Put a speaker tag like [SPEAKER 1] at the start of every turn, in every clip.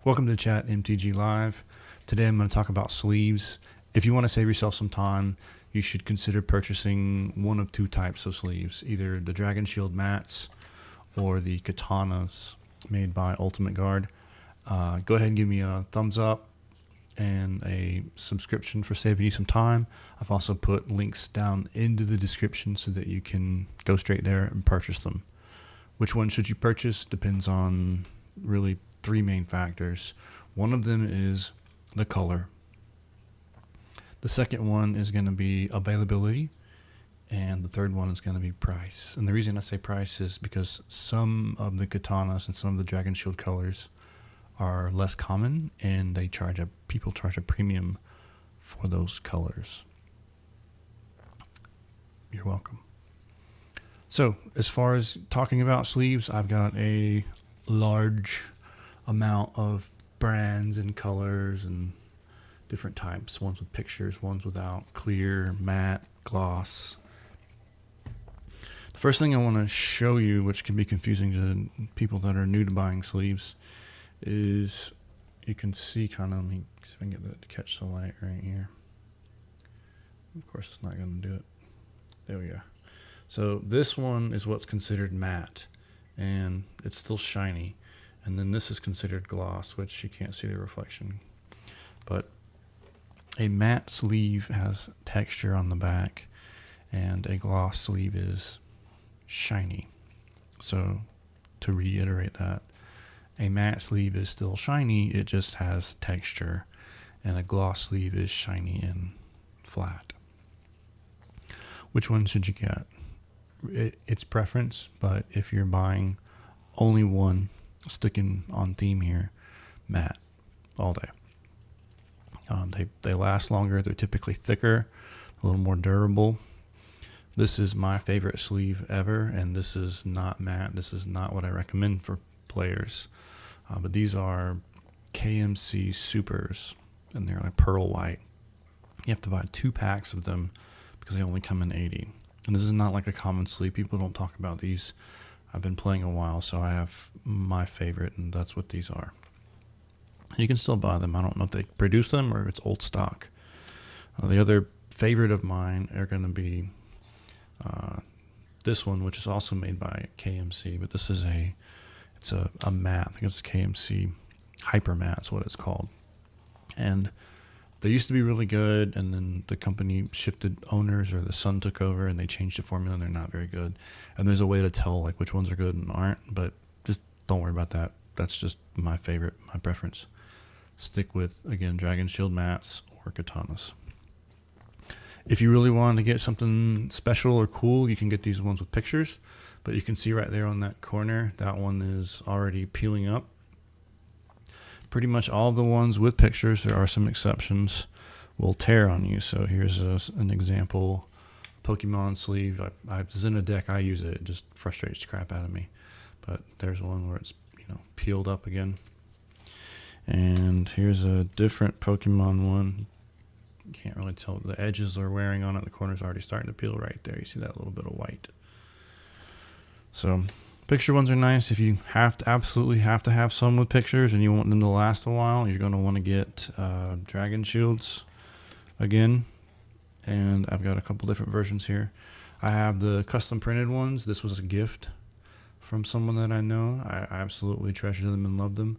[SPEAKER 1] Welcome to Chat MTG Live. Today I'm going to talk about sleeves. If you want to save yourself some time, you should consider purchasing one of two types of sleeves, either the Dragon Shield mats or the katanas made by Ultimate Guard. Go ahead and give me a thumbs up and a subscription for saving you some time. I've also put links down into the description so that you can go straight there and purchase them. Which one should you purchase depends on really three main factors. One of them is the color. The second one is going to be availability. And the third one is going to be price. And the reason I say price is because some of the katanas and some of the Dragon Shield colors are less common, and people charge a premium for those colors. You're welcome. So, as far as talking about sleeves, I've got a large amount of brands and colors and different types. Ones with pictures, ones without, clear, matte, gloss. The first thing I want to show you, which can be confusing to people that are new to buying sleeves, is you can see kind of, let me see if I can get that to catch the light right here. Of course it's not going to do it. There we go. So this one is what's considered matte, and it's still shiny. And then this is considered gloss, which you can't see the reflection. But a matte sleeve has texture on the back, and a gloss sleeve is shiny. So to reiterate that, a matte sleeve is still shiny, it just has texture, and a gloss sleeve is shiny and flat. Which one should you get? It's preference, but if you're buying only one, sticking on theme here, matte all day. They last longer, they're typically thicker, a little more durable. This is my favorite sleeve ever, and this is not matte. This is not what I recommend for players. But these are KMC Supers, and they're like pearl white. You have to buy 2 packs of them because they only come in 80. And this is not like a common sleeve. People don't talk about these. I've been playing a while, so I have my favorite, and that's what these are. You can still buy them. I don't know if they produce them or if it's old stock. The other favorite of mine are going to be this one, which is also made by KMC, but this is it's a matte. I think it's a KMC Hyper Matte is what it's called. And they used to be really good, and then the company shifted owners, or the son took over, and they changed the formula, and they're not very good. And there's a way to tell like which ones are good and aren't, but just don't worry about that. That's just my favorite, my preference. Stick with, again, Dragon Shield mats or katanas. If you really want to get something special or cool, you can get these ones with pictures, but you can see right there on that corner, that one is already peeling up. Pretty much all of the ones with pictures, there are some exceptions, will tear on you. So here's an example Pokemon sleeve. This is in a deck, I use it. It just frustrates the crap out of me. But there's one where it's peeled up again. And here's a different Pokemon one. You can't really tell. The edges are wearing on it. The corner's already starting to peel right there. You see that little bit of white. So picture ones are nice. If you absolutely have to have some with pictures and you want them to last a while, you're going to want to get Dragon Shields again. And I've got a couple different versions here. I have the custom printed ones. This was a gift from someone that I know. I absolutely treasure them and love them.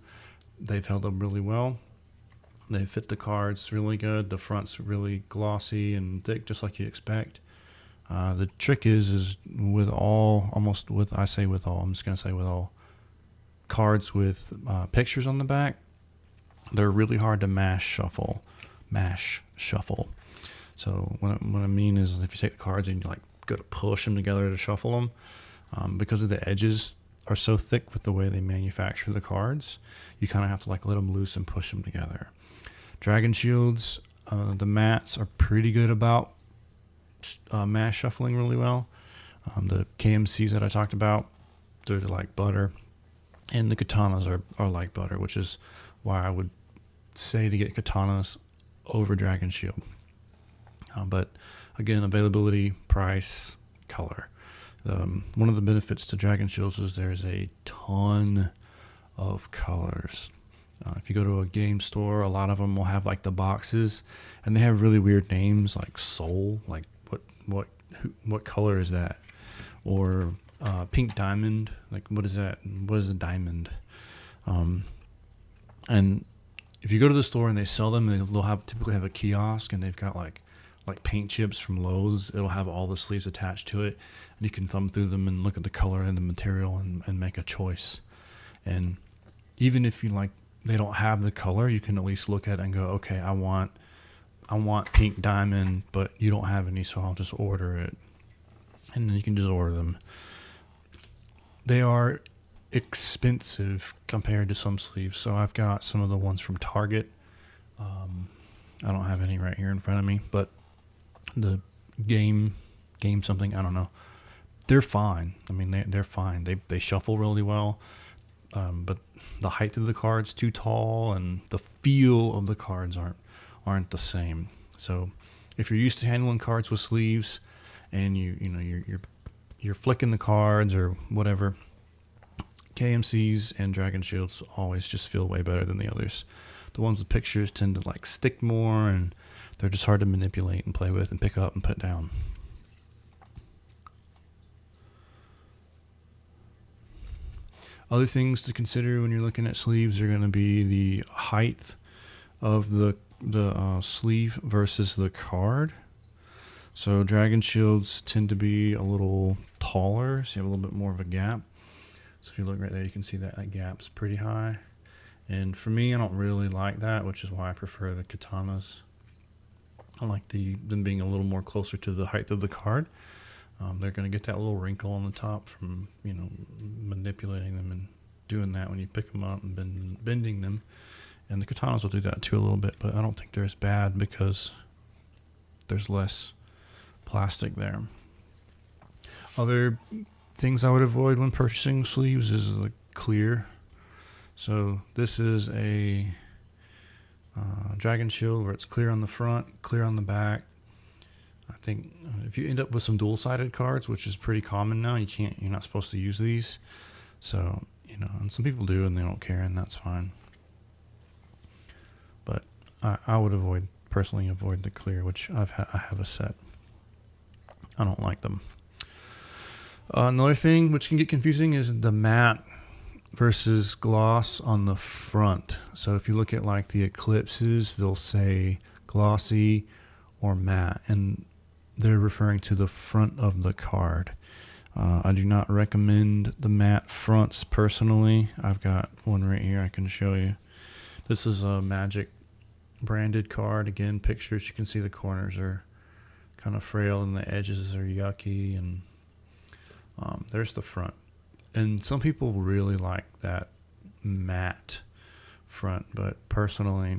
[SPEAKER 1] They've held up really well. They fit the cards really good. The front's really glossy and thick, just like you expect. The trick is with all, I'm just going to say with all cards with pictures on the back, they're really hard to mash shuffle. So what I mean is, if you take the cards and you go to push them together to shuffle them, because of the edges are so thick with the way they manufacture the cards, you kind of have to let them loose and push them together. Dragon Shields, the mats are pretty good about mash shuffling really well. The KMCs that I talked about, they're like butter, and the katanas are like butter, which is why I would say to get katanas over Dragon Shield. But again, availability, price, color. One of the benefits to Dragon Shields is there's a ton of colors. If you go to a game store, a lot of them will have like the boxes, and they have really weird names like Soul, like what color is that? Or Pink Diamond, like what is that? What is a diamond? And if you go to the store and they sell them, they'll typically have a kiosk, and they've got like paint chips from Lowe's. It'll have all the sleeves attached to it, and you can thumb through them and look at the color and the material and make a choice. And even if you like they don't have the color, you can at least look at it and go, okay, I want Pink Diamond, but you don't have any, so I'll just order it. And then you can just order them. They are expensive compared to some sleeves. So I've got some of the ones from Target. I don't have any right here in front of me, but the game something, I don't know. They're fine. I mean, they're fine. They shuffle really well. But the height of the card's too tall, and the feel of the cards aren't the same. So if you're used to handling cards with sleeves, and you're flicking the cards or whatever, KMCs and Dragon Shields always just feel way better than the others. The ones with pictures tend to like stick more, and they're just hard to manipulate and play with and pick up and put down. Other things to consider when you're looking at sleeves are going to be the height of the sleeve versus the card. So Dragon Shields tend to be a little taller, so you have a little bit more of a gap. So if you look right there, you can see that gap's pretty high. And for me, I don't really like that, which is why I prefer the katanas. I like them being a little more closer to the height of the card. They're going to get that little wrinkle on the top from manipulating them and doing that when you pick them up and bending them. And the katanas will do that too a little bit, but I don't think they're as bad because there's less plastic there. Other things I would avoid when purchasing sleeves is the clear. So this is a Dragon Shield where it's clear on the front, clear on the back. I think if you end up with some dual-sided cards, which is pretty common now, you're not supposed to use these. So, and some people do and they don't care, and that's fine. But I would personally avoid the clear, which I have a set. I don't like them. Another thing which can get confusing is the matte versus gloss on the front. So if you look at like the Eclipses, they'll say glossy or matte, and they're referring to the front of the card. I do not recommend the matte fronts personally. I've got one right here I can show you. This is a Magic branded card. Again, pictures, you can see the corners are kind of frail and the edges are yucky, and there's the front. And some people really like that matte front, but personally,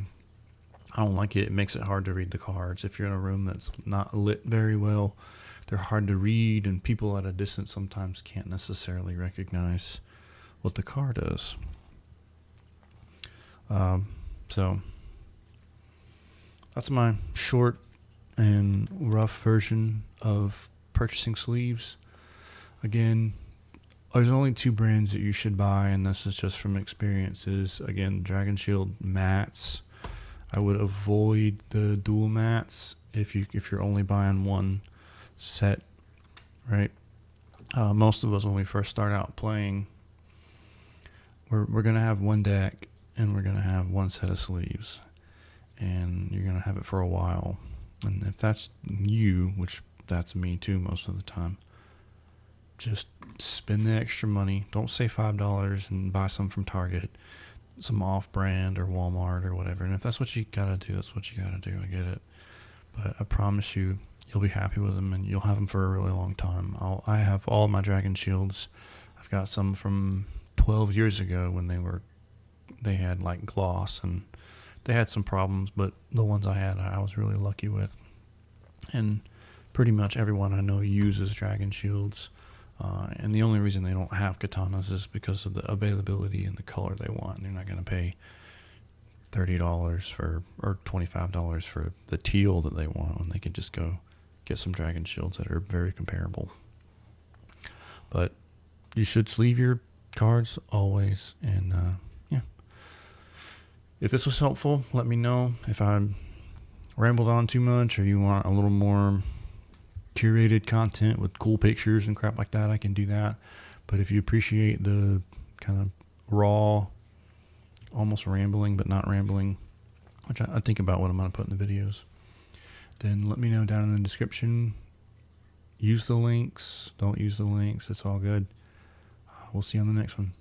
[SPEAKER 1] I don't like it. It makes it hard to read the cards. If you're in a room that's not lit very well, they're hard to read, and people at a distance sometimes can't necessarily recognize what the card is. So that's my short and rough version of purchasing sleeves. Again, there's only 2 brands that you should buy, and this is just from experiences. Again, Dragon Shield mattes. I would avoid the dual mattes if you're only buying one set, right? Most of us, when we first start out playing, we're gonna have one deck and we're gonna have one set of sleeves, and you're gonna have it for a while. And if that's you, which that's me too most of the time, just spend the extra money. Don't say $5 and buy some from Target, some off-brand or Walmart or whatever. And if that's what you gotta do, that's what you gotta do. I get it, but I promise you'll be happy with them, and you'll have them for a really long time. I have all my Dragon Shields. I've got some from 12 years ago when they had like gloss, and they had some problems, but the ones I had, I was really lucky with. And pretty much everyone I know uses Dragon Shields. And the only reason they don't have katanas is because of the availability and the color they want. They're not going to pay $30 or $25 for the teal that they want when they could just go get some Dragon Shields that are very comparable. But you should sleeve your cards always, and If this was helpful, let me know. If I rambled on too much or you want a little more curated content with cool pictures and crap like that, I can do that. But if you appreciate the kind of raw, almost rambling but not rambling, which I think about what I'm going to put in the videos, then let me know down in the description. Use the links, don't use the links, it's all good. We'll see you on the next one.